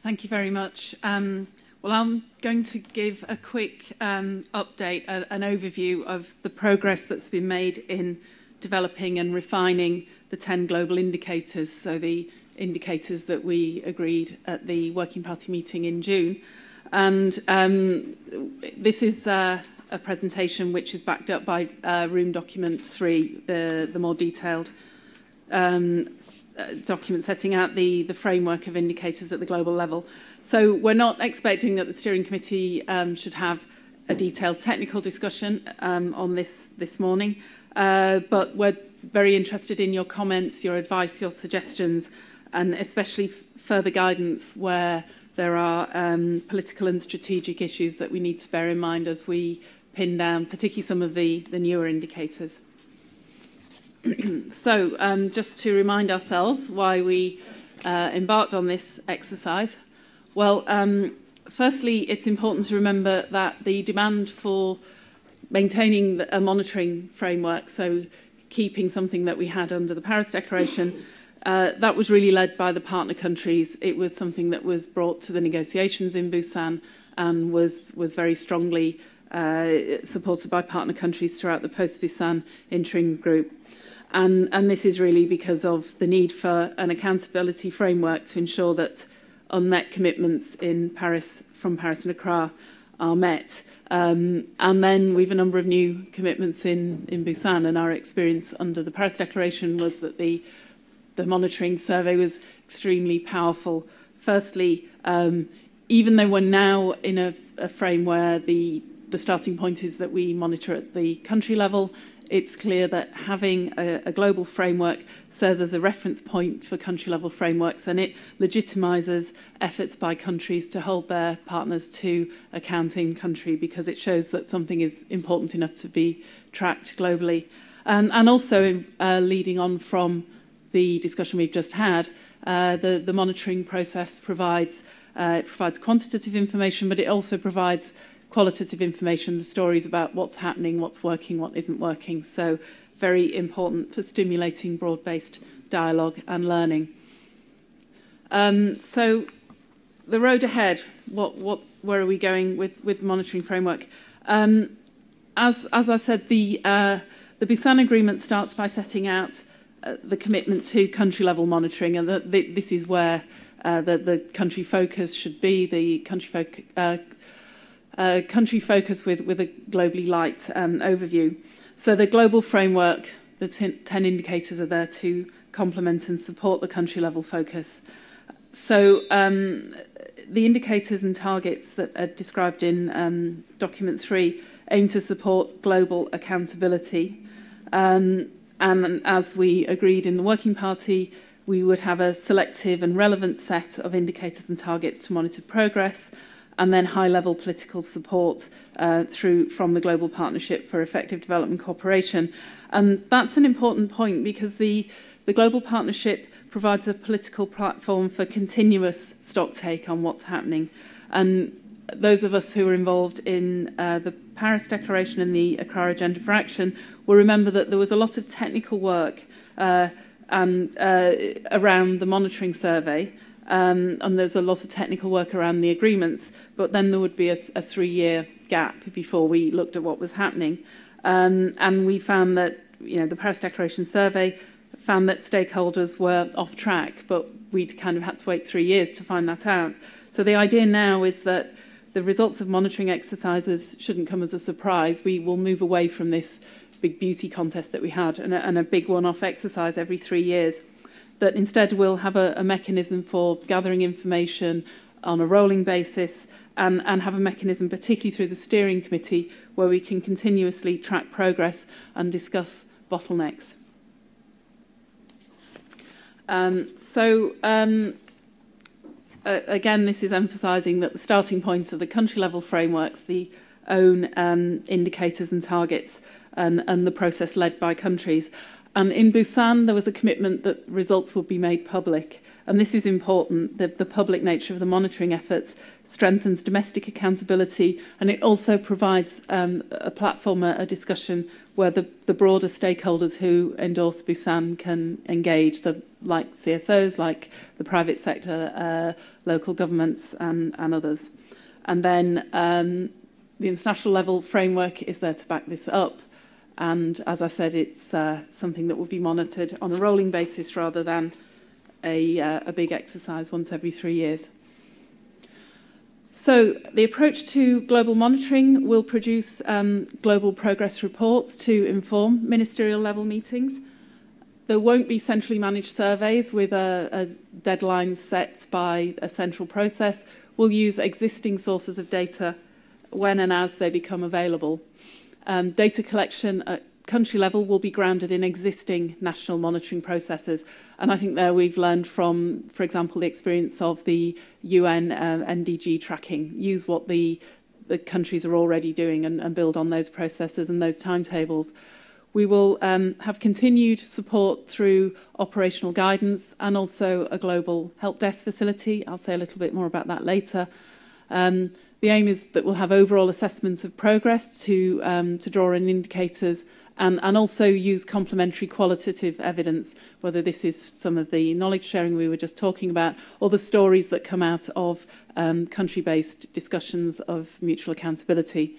Thank you very much. Well, I'm going to give a quick update, an overview of the progress that's been made in developing and refining the 10 global indicators, so the indicators that we agreed at the Working Party meeting in June. And this is a presentation which is backed up by Room Document 3, the more detailed document setting out the framework of indicators at the global level. So we're not expecting that the steering committee should have a detailed technical discussion on this morning, but we're very interested in your comments, your advice, your suggestions, and especially further guidance where there are political and strategic issues that we need to bear in mind as we pin down particularly some of the newer indicators. So just to remind ourselves why we embarked on this exercise. Well, firstly, it's important to remember that the demand for maintaining a monitoring framework, so keeping something that we had under the Paris Declaration, that was really led by the partner countries. It was something that was brought to the negotiations in Busan and was very strongly supported by partner countries throughout the post-Busan interim group. And this is really because of the need for an accountability framework to ensure that unmet commitments in Paris, from Paris and Accra, are met. And then we have a number of new commitments in Busan, and our experience under the Paris Declaration was that the monitoring survey was extremely powerful. Firstly, even though we're now in a frame where the starting point is that we monitor at the country level, it's clear that having a global framework serves as a reference point for country-level frameworks, and it legitimises efforts by countries to hold their partners to account in country, because it shows that something is important enough to be tracked globally. And also, leading on from the discussion we've just had, the monitoring process provides quantitative information, but it also provides qualitative information, the stories about what's happening, what's working, what isn't working. So very important for stimulating broad-based dialogue and learning. So the road ahead, where are we going with the monitoring framework? As I said, the Busan Agreement starts by setting out the commitment to country-level monitoring, and this is where the country focus should be, the country focus with a globally light overview. So the global framework, the 10 indicators are there to complement and support the country level focus. So the indicators and targets that are described in document 3 aim to support global accountability. And as we agreed in the Working Party, we would have a selective and relevant set of indicators and targets to monitor progress, and then high-level political support from the Global Partnership for Effective Development Cooperation. And that's an important point, because the Global Partnership provides a political platform for continuous stocktake on what's happening. And those of us who are involved in the Paris Declaration and the Accra Agenda for Action will remember that there was a lot of technical work around the monitoring survey, and there's a lot of technical work around the agreements, but then there would be a 3-year gap before we looked at what was happening. And we found that, the Paris Declaration survey found that stakeholders were off track, but we'd kind of had to wait 3 years to find that out. So the idea now is that the results of monitoring exercises shouldn't come as a surprise. We will move away from this big beauty contest that we had and a big one-off exercise every 3 years. That instead we'll have a mechanism for gathering information on a rolling basis, and have a mechanism, particularly through the steering committee, where we can continuously track progress and discuss bottlenecks. Again, this is emphasising that the starting points of the country-level frameworks, the own indicators and targets, and the process led by countries. And in Busan, there was a commitment that results would be made public. And this is important. The public nature of the monitoring efforts strengthens domestic accountability, and it also provides a platform, a discussion where the broader stakeholders who endorse Busan can engage, so like CSOs, like the private sector, local governments and others. And then the international level framework is there to back this up. And as I said, it's something that will be monitored on a rolling basis rather than a big exercise once every 3 years. So the approach to global monitoring will produce global progress reports to inform ministerial level meetings. There won't be centrally managed surveys with a deadline set by a central process. We'll use existing sources of data when and as they become available. Data collection at country level will be grounded in existing national monitoring processes. And I think there we've learned from, for example, the experience of the UN NDG tracking. Use what the countries are already doing and build on those processes and those timetables. We will have continued support through operational guidance and also a global help desk facility. I'll say a little bit more about that later. The aim is that we'll have overall assessments of progress to draw in indicators and also use complementary qualitative evidence, whether this is some of the knowledge sharing we were just talking about or the stories that come out of country-based discussions of mutual accountability.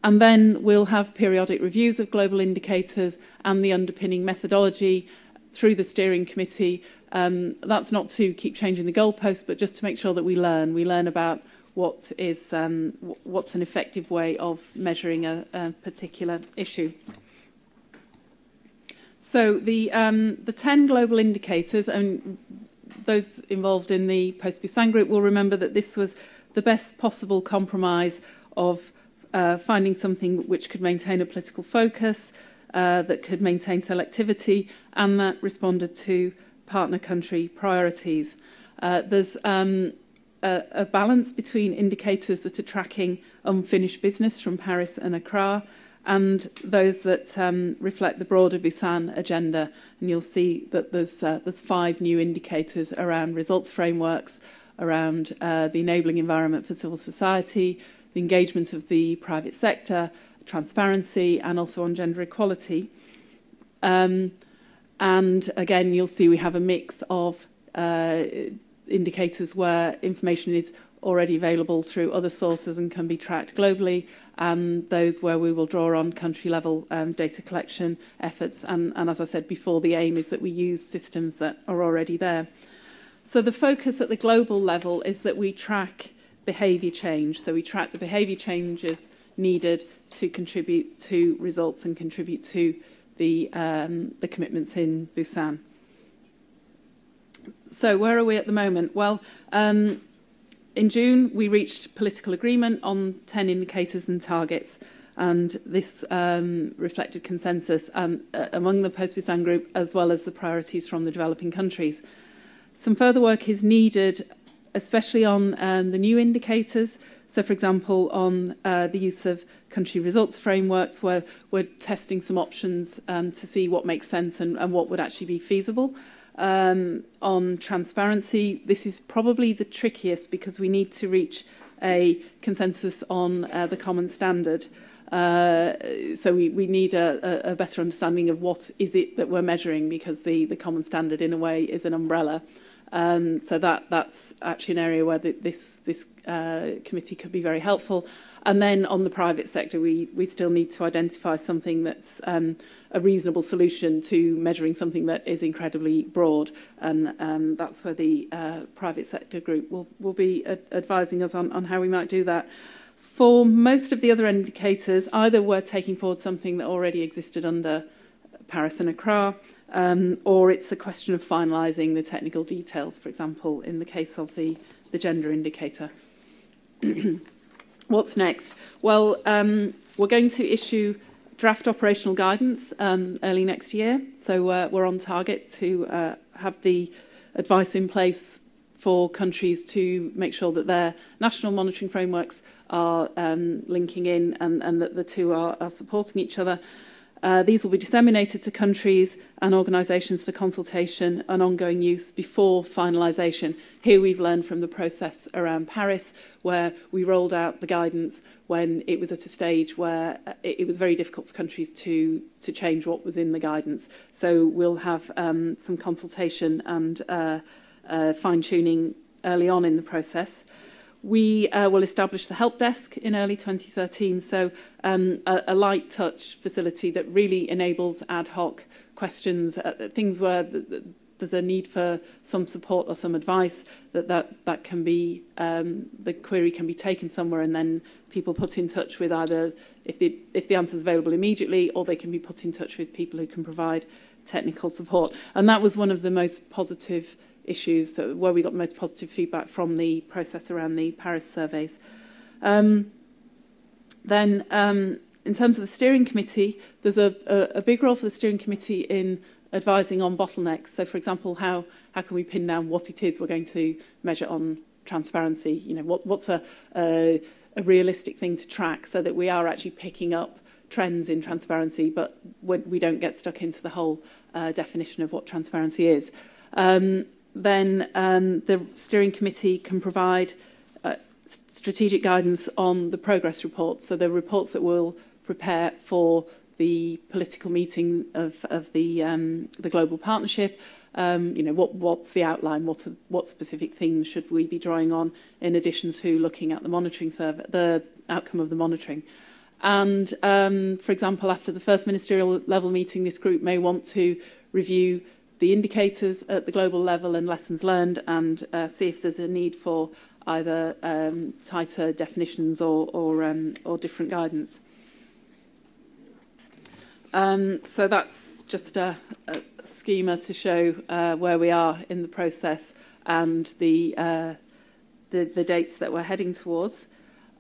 And then we'll have periodic reviews of global indicators and the underpinning methodology through the steering committee. That's not to keep changing the goalposts, but just to make sure that we learn. We learn about what's an effective way of measuring a particular issue. So the 10 global indicators, and those involved in the post-Busan group will remember that this was the best possible compromise of finding something which could maintain a political focus, that could maintain selectivity, and that responded to partner country priorities. There's a balance between indicators that are tracking unfinished business from Paris and Accra and those that reflect the broader Busan agenda. And you'll see that there's 5 new indicators around results frameworks, around the enabling environment for civil society, the engagement of the private sector, transparency, and also on gender equality. And again, you'll see we have a mix of indicators where information is already available through other sources and can be tracked globally, and those where we will draw on country-level data collection efforts. And as I said before, the aim is that we use systems that are already there. So the focus at the global level is that we track behaviour change. So we track the behaviour changes needed to contribute to results and contribute to the commitments in Busan. So where are we at the moment? Well, in June, we reached political agreement on 10 indicators and targets, and this reflected consensus among the post-Busan group as well as the priorities from the developing countries. Some further work is needed, especially on the new indicators. So, for example, on the use of country results frameworks, where we're testing some options to see what makes sense and what would actually be feasible. On transparency, this is probably the trickiest because we need to reach a consensus on the common standard. So we need a better understanding of what is it that we're measuring, because the common standard in a way is an umbrella. So that's actually an area where this committee could be very helpful. And then on the private sector, we still need to identify something that's a reasonable solution to measuring something that is incredibly broad. And that's where the private sector group will be advising us on how we might do that. For most of the other indicators, either we're taking forward something that already existed under Paris and Accra, or it's a question of finalising the technical details, for example, in the case of the gender indicator. What's next? Well, we're going to issue draft operational guidance early next year, so we're on target to have the advice in place for countries to make sure that their national monitoring frameworks are linking in and that the two are supporting each other. These will be disseminated to countries and organisations for consultation and ongoing use before finalisation. Here we've learned from the process around Paris, where we rolled out the guidance when it was at a stage where it was very difficult for countries to change what was in the guidance. So we'll have some consultation and fine-tuning early on in the process. We will establish the help desk in early 2013, so a light touch facility that really enables ad hoc questions, things where there's a need for some support or some advice, that can be, the query can be taken somewhere and then people put in touch with either, if the answer is available immediately, or they can be put in touch with people who can provide technical support. And that was one of the most positive issues where we got the most positive feedback from the process around the Paris surveys. Then in terms of the steering committee, there's a big role for the steering committee in advising on bottlenecks. So, for example, how can we pin down what it is we're going to measure on transparency? You know, what's a realistic thing to track so that we are actually picking up trends in transparency, but we don't get stuck into the whole definition of what transparency is. Then the steering committee can provide strategic guidance on the progress reports, so the reports that we'll prepare for the political meeting of the global partnership. You know, what's the outline? What specific themes should we be drawing on in addition to looking at the monitoring survey, the outcome of the monitoring? And for example, after the first ministerial level meeting, this group may want to review the indicators at the global level and lessons learned, and see if there's a need for either tighter definitions or different guidance. So that's just a schema to show where we are in the process and the dates that we're heading towards.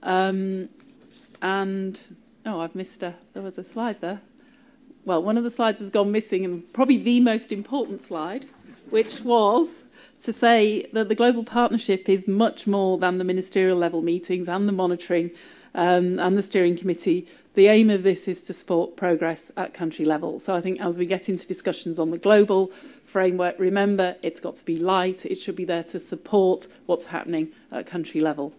And oh, I've missed there was a slide there. Well, one of the slides has gone missing, and probably the most important slide, which was to say that the global partnership is much more than the ministerial level meetings and the monitoring and the steering committee. The aim of this is to support progress at country level. So I think as we get into discussions on the global framework, remember, it's got to be light. It should be there to support what's happening at country level.